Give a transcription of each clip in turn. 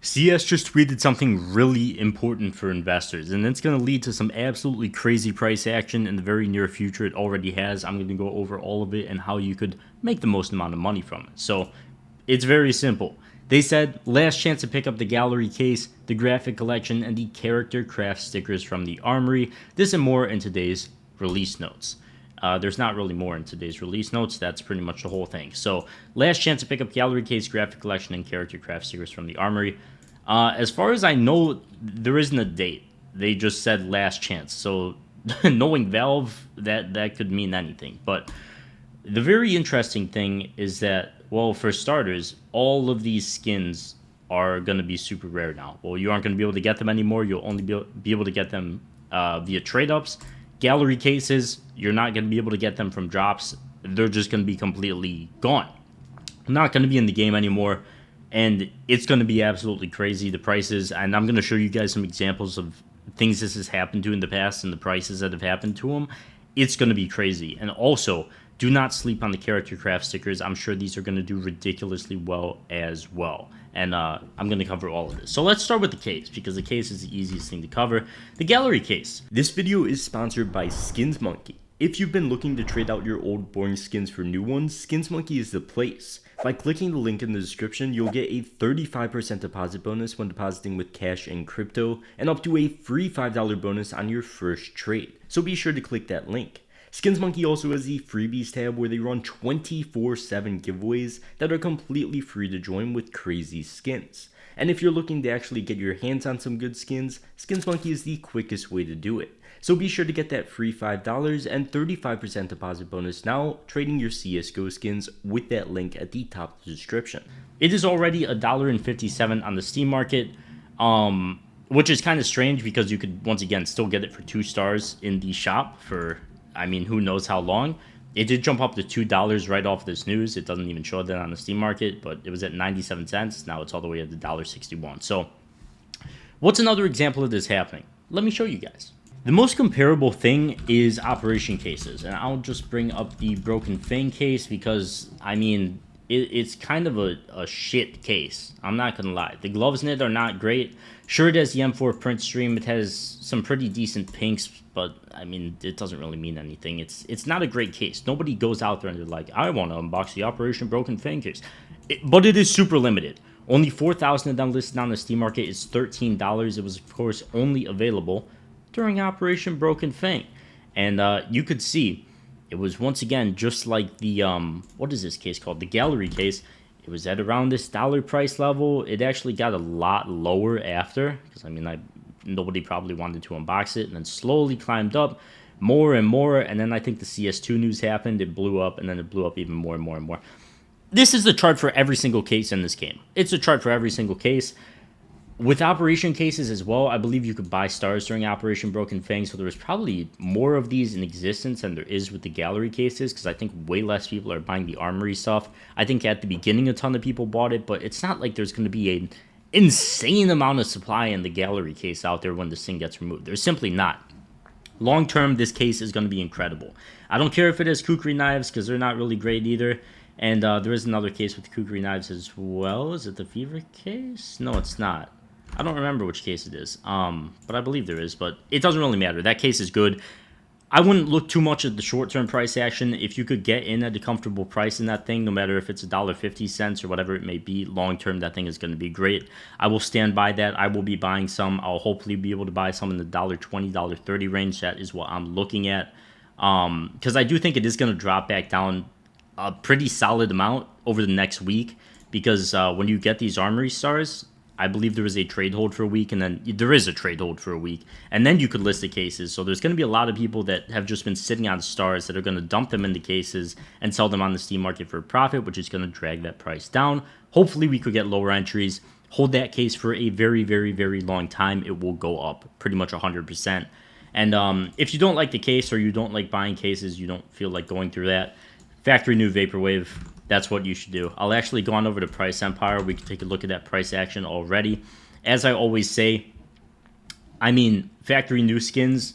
CS just tweeted something really important for investors, and it's going to lead to some absolutely crazy price action in the very near future. It already has. I'm going to go over all of it and how you could make the most amount of money from it. So it's very simple. They said last chance to pick up the gallery case, the graphic collection, and the character craft stickers from the Armory. This and more in today's release notes. There's not really more in today's release notes. That's pretty much the whole thing. So last chance to pick up gallery case, graphic collection, and character craft stickers from the Armory. As far as I know, there isn't a date. They just said last chance. So knowing Valve, that could mean anything. But the very interesting thing is that, well, for starters, all of these skins are going to be super rare now. Well, you aren't going to be able to get them anymore. You'll only be able to get them via trade-ups. Gallery cases, you're not going to be able to get them from drops. They're just going to be completely gone. Not going to be in the game anymore. And it's going to be absolutely crazy, the prices. And I'm going to show you guys some examples of things this has happened to in the past and the prices that have happened to them. It's going to be crazy. And also, do not sleep on the character craft stickers. I'm sure these are going to do ridiculously well as well. And I'm going to cover all of this. So let's start with the case, because the case is the easiest thing to cover. The gallery case. This video is sponsored by SkinsMonkey. If you've been looking to trade out your old boring skins for new ones, SkinsMonkey is the place. By clicking the link in the description, you'll get a 35% deposit bonus when depositing with cash and crypto, and up to a free $5 bonus on your first trade. So be sure to click that link. SkinsMonkey also has the freebies tab where they run 24/7 giveaways that are completely free to join with crazy skins. And if you're looking to actually get your hands on some good skins, SkinsMonkey is the quickest way to do it. So be sure to get that free $5 and 35% deposit bonus now, trading your CSGO skins with that link at the top of the description. It is already $1.57 on the Steam market, which is kind of strange because you could, once again, still get it for 2 stars in the shop for, I mean, who knows how long. It did jump up to $2 right off this news. It doesn't even show that on the Steam market, but it was at 97 cents. Now it's all the way at $1.61. So what's another example of this happening? Let me show you guys. The most comparable thing is operation cases, and I'll just bring up the Broken Fang case because, I mean, it's kind of a shit case. I'm not going to lie. The gloves in it are not great. Sure, it has the M4 print stream. It has some pretty decent pinks, but, I mean, it doesn't really mean anything. It's not a great case. Nobody goes out there and they're like, I want to unbox the Operation Broken Fang case. But it is super limited. Only 4,000 of them listed on the Steam market. It's $13. It was, of course, only available during Operation Broken Fang. And you could see it was, once again, just like the, what is this case called? The gallery case. It was at around this dollar price level. It actually got a lot lower after, because, I mean, nobody probably wanted to unbox it, and then slowly climbed up more and more, and then I think the CS2 news happened. It blew up, and then it blew up even more and more and more. This is the chart for every single case in this game. It's a chart for every single case. With operation cases as well, I believe you could buy stars during Operation Broken Fang, so there was probably more of these in existence than there is with the gallery cases, because I think way less people are buying the Armory stuff. I think at the beginning a ton of people bought it, but it's not like there's going to be an insane amount of supply in the gallery case out there when this thing gets removed. There's simply not. Long term, this case is going to be incredible. I don't care if it has kukri knives, because they're not really great either. And there is another case with kukri knives as well. Is it the Fever case? No, it's not. I don't remember which case it is, but I believe there is, but it doesn't really matter. That case is good. I wouldn't look too much at the short-term price action. If you could get in at a comfortable price in that thing, no matter if it's $1.50 or whatever it may be, long-term, that thing is going to be great. I will stand by that. I will be buying some. I'll hopefully be able to buy some in the $1.20, $1.30 range. That is what I'm looking at, because I do think it is going to drop back down a pretty solid amount over the next week, because when you get these Armory stars, I believe there was a trade hold for a week, and then there is a trade hold for a week, and then you could list the cases. So there's going to be a lot of people that have just been sitting on stars that are going to dump them into cases and sell them on the Steam market for a profit, which is going to drag that price down. Hopefully we could get lower entries, hold that case for a very, very, very long time. It will go up pretty much 100%. And if you don't like the case, or you don't like buying cases, you don't feel like going through that, factory new Vaporwave, that's what you should do. I'll actually go on over to Price Empire. We can take a look at that price action already. As I always say, I mean, factory new skins,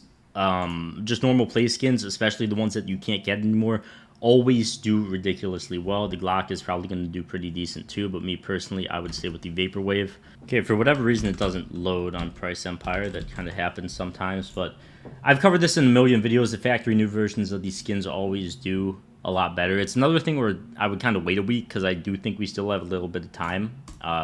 just normal play skins, especially the ones that you can't get anymore, always do ridiculously well. The Glock is probably going to do pretty decent too, but me personally, I would stay with the Vaporwave. Okay, for whatever reason, it doesn't load on Price Empire. That kind of happens sometimes, but I've covered this in a million videos. The factory new versions of these skins always do a lot better. It's another thing where I would kind of wait a week because I do think we still have a little bit of time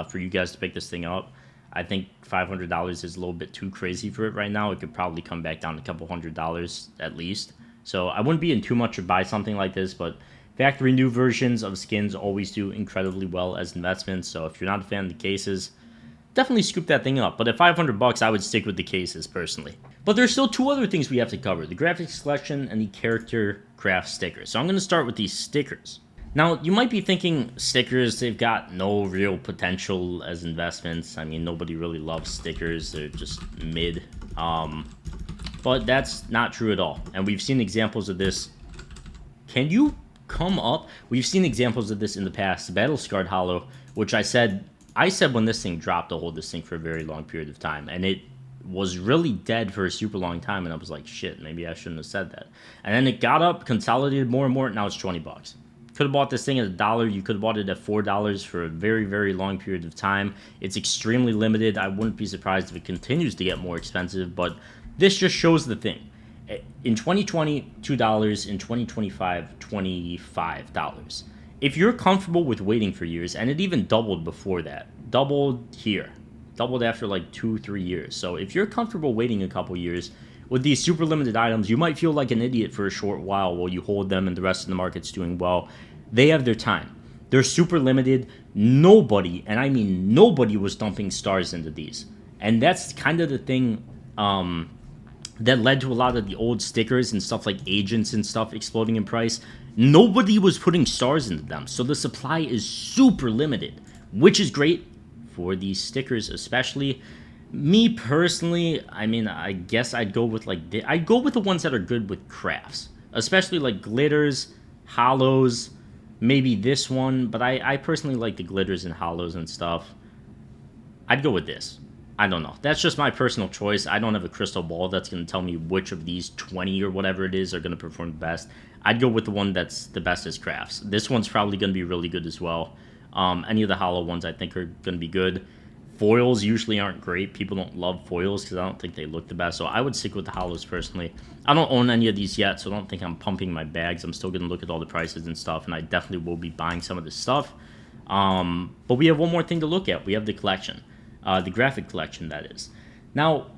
for you guys to pick this thing up. I think $500 is a little bit too crazy for it right now. It could probably come back down a couple $100s at least. So I wouldn't be in too much to buy something like this, but factory new versions of skins always do incredibly well as investments. So if you're not a fan of the cases, definitely scoop that thing up. But at 500 bucks, I would stick with the cases personally. But there's still two other things we have to cover: the graphics collection and the character craft stickers. So I'm going to start with these stickers. Now, you might be thinking stickers, they've got no real potential as investments. I mean, nobody really loves stickers. They're just mid. But that's not true at all. And we've seen examples of this. Can you come up? We've seen examples of this in the past. The Battle Scarred Hollow, which I said when this thing dropped to hold this thing for a very long period of time. And it was really dead for a super long time. And I was like, shit, maybe I shouldn't have said that. And then it got up, consolidated more and more. Now it's 20 bucks. Could have bought this thing at $1. You could have bought it at $4 for a very, very long period of time. It's extremely limited. I wouldn't be surprised if it continues to get more expensive, but this just shows the thing. In 2020, $2. In 2025, $25. If you're comfortable with waiting for years, and it even doubled before that, doubled here, doubled after like 2-3 years. So if you're comfortable waiting a couple years, with these super limited items, you might feel like an idiot for a short while you hold them and the rest of the market's doing well. They have their time. They're super limited. Nobody, and I mean nobody, was dumping stars into these. And that's kind of the thing that led to a lot of the old stickers and stuff like agents and stuff exploding in price. Nobody was putting stars into them. So the supply is super limited, which is great for these stickers especially. Me personally, I mean, I guess I'd go with I'd go with the ones that are good with crafts, especially like glitters, hollows, maybe this one, but I personally like the glitters and hollows and stuff. I'd go with this. I don't know. That's just my personal choice. I don't have a crystal ball that's going to tell me which of these 20 or whatever it is are going to perform the best. I'd go with the one that's the best as crafts. This one's probably going to be really good as well. Any of the hollow ones I think are going to be good. Foils usually aren't great. People don't love foils because I don't think they look the best. So I would stick with the hollows personally. I don't own any of these yet, so I don't think I'm pumping my bags. I'm still going to look at all the prices and stuff, and I definitely will be buying some of this stuff. But we have one more thing to look at. We have the collection. The graphic collection, that is. Now,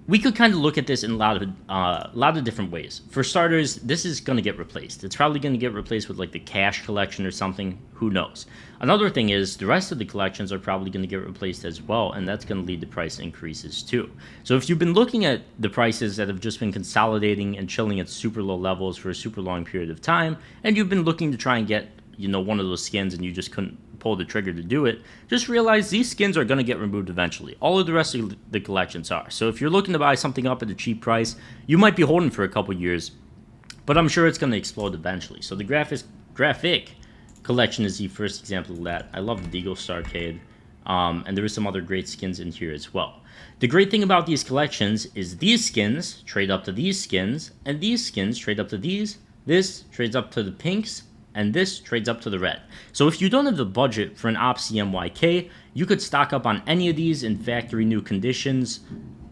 we could kind of look at this in a lot of different ways. For starters, this is going to get replaced. It's probably going to get replaced with like the cash collection or something. Who knows? Another thing is the rest of the collections are probably going to get replaced as well, and that's going to lead to price increases too. So if you've been looking at the prices that have just been consolidating and chilling at super low levels for a super long period of time, and you've been looking to try and get, you know, one of those skins and you just couldn't pull the trigger to do it, just realize these skins are going to get removed eventually. All of the rest of the collections are. So if you're looking to buy something up at a cheap price, you might be holding for a couple years, but I'm sure it's going to explode eventually. So the graphic collection is the first example of that. I love the Deagle Starcade, and there is some other great skins in here as well. The great thing about these collections is these skins trade up to these skins, and these skins trade up to these, this trades up to the pinks, and this trades up to the red. So if you don't have the budget for an Op CMYK, you could stock up on any of these in factory new conditions.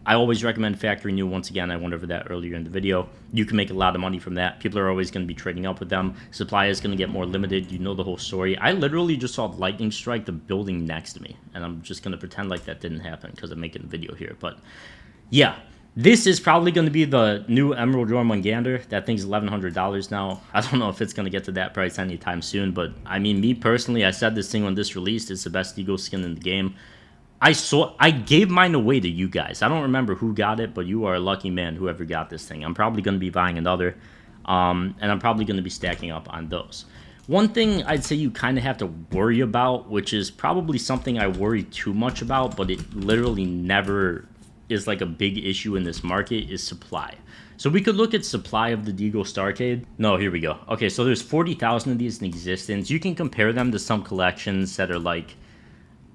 I always recommend factory new. Once again, I went over that earlier in the video. You can make a lot of money from that. People are always going to be trading up with them. Supply is going to get more limited. You know the whole story. I literally just saw lightning strike the building next to me, and I'm just going to pretend like that didn't happen because I'm making a video here. But yeah, this is probably going to be the new Emerald Jormungandr. That thing's $1,100 now. I don't know if it's going to get to that price anytime soon, but I mean, me personally, I said this thing when this released, it's the best Eagle skin in the game. I gave mine away to you guys. I don't remember who got it, but you are a lucky man, whoever got this thing. I'm probably going to be buying another, and I'm probably going to be stacking up on those. One thing I'd say you kind of have to worry about, which is probably something I worry too much about, but it literally never is like a big issue in this market, is supply. So we could look at supply of the Deagle Starcade. No, here we go. Okay, so there's 40,000 of these in existence. You can compare them to some collections that are like,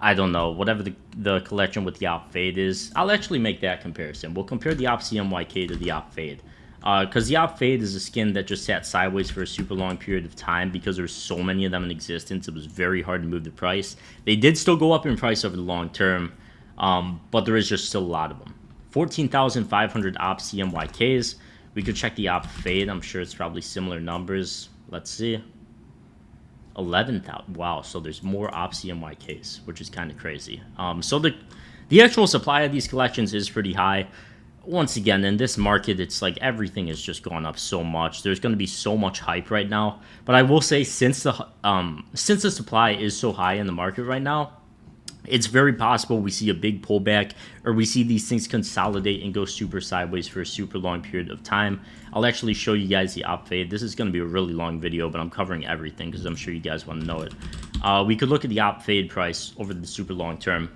I don't know, whatever the collection with the Op Fade is. I'll actually make that comparison. We'll compare the Op CMYK to the Op Fade. Because the Op Fade is a skin that just sat sideways for a super long period of time because there's so many of them in existence. It was very hard to move the price. They did still go up in price over the long term, but there is just still a lot of them. 14,500 Op CMYKs. We could check the Op Fade. I'm sure it's probably similar numbers. Let's see. 11,000. Wow, so there's more Op CMYKs, which is kind of crazy. So the actual supply of these collections is pretty high. Once again, in this market, it's like everything has just gone up so much. There's going to be so much hype right now. But I will say, since the supply is so high in the market right now, it's very possible we see a big pullback, or we see these things consolidate and go super sideways for a super long period of time. I'll actually show you guys the Op Fade. This is going to be a really long video, but I'm covering everything because I'm sure you guys want to know it. We could look at the Op Fade price over the super long term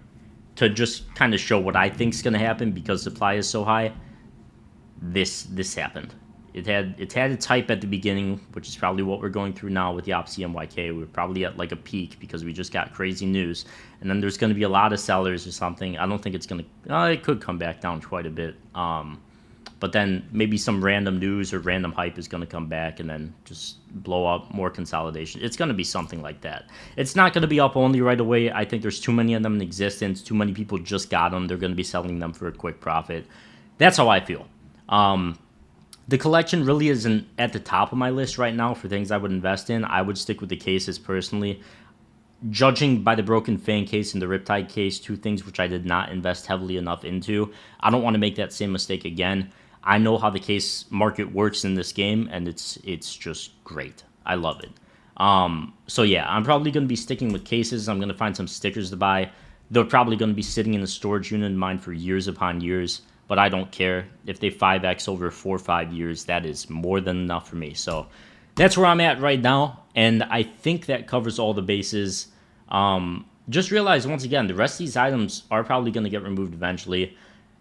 to just kind of show what I think is going to happen because supply is so high. This happened. It had its hype at the beginning, which is probably what we're going through now with the Op CMYK. We're probably at like a peak because we just got crazy news. And then there's going to be a lot of sellers or something. I don't think it's going to... it could come back down quite a bit. But then maybe some random news or random hype is going to come back and then just blow up, more consolidation. It's going to be something like that. It's not going to be up only right away. I think there's too many of them in existence. Too many people just got them. They're going to be selling them for a quick profit. That's how I feel. The collection really isn't at the top of my list right now for things I would invest in. I would stick with the cases personally. Judging by the Broken Fang case and the Riptide case, two things which I did not invest heavily enough into, I don't want to make that same mistake again. I know how the case market works in this game, and it's just great. I love it. So yeah, I'm probably going to be sticking with cases. I'm going to find some stickers to buy. They're probably going to be sitting in the storage unit of mine for years upon years, but I don't care. If they 5x over 4 or 5 years, that is more than enough for me. So that's where I'm at right now, and I think that covers all the bases. Just realize, once again, the rest of these items are probably going to get removed eventually.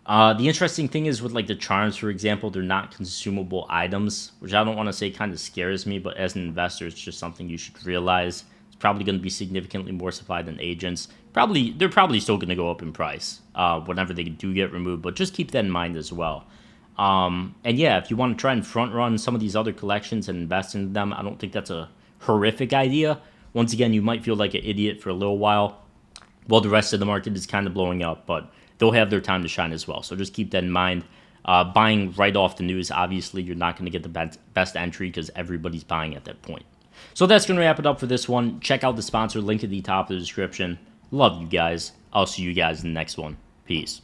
The interesting thing is with like the charms, for example, they're not consumable items, which I don't want to say kind of scares me, but as an investor, it's just something you should realize. It's probably going to be significantly more supply than agents. They're probably still going to go up in price whenever they do get removed, but just keep that in mind as well. And yeah, if you want to try and front run some of these other collections and invest in them, I don't think that's a horrific idea. Once again, you might feel like an idiot for a little while while the rest of the market is kind of blowing up, but they'll have their time to shine as well. So just keep that in mind. Buying right off the news, obviously, you're not going to get the best entry because everybody's buying at that point. So that's going to wrap it up for this one. Check out the sponsor, link at the top of the description. Love you guys. I'll see you guys in the next one. Peace.